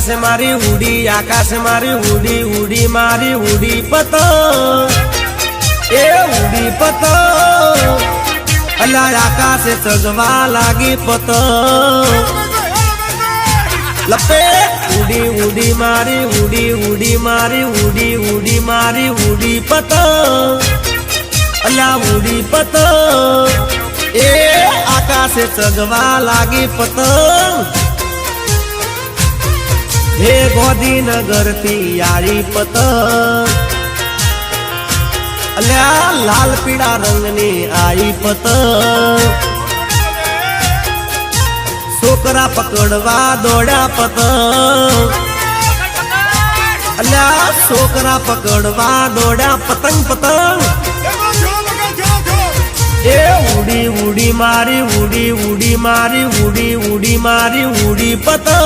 આકાશ મારી ઉડી, આકાશ મારી ઉડી, ઉડી મારી ઉડી પતંગ, એ ઉડી પતંગ, અલા આકાશે સજવા લાગી પતંગ, લપે ઉડી ઉડી મારી ઉડી, ઉડી મારી ઉડી, ઉડી મારી ઉડી પતંગ, અલા ઉડી પતંગ, એ આકાશે સજવા લાગી પતંગ, હે ગોધીનગર થી આરી પતંગ, અલ્યા લાલ પીળા રંગની આઈ પતંગ, છોકરા પકડવા દોડ્યા પતંગ, અલ્યા છોકરા પકડવા દોડ્યા પતંગ પતંગ, એ ઉડી ઉડી મારી ઉડી, ઉડી મારી ઉડી, ઉડી મારી ઉડી પતંગ.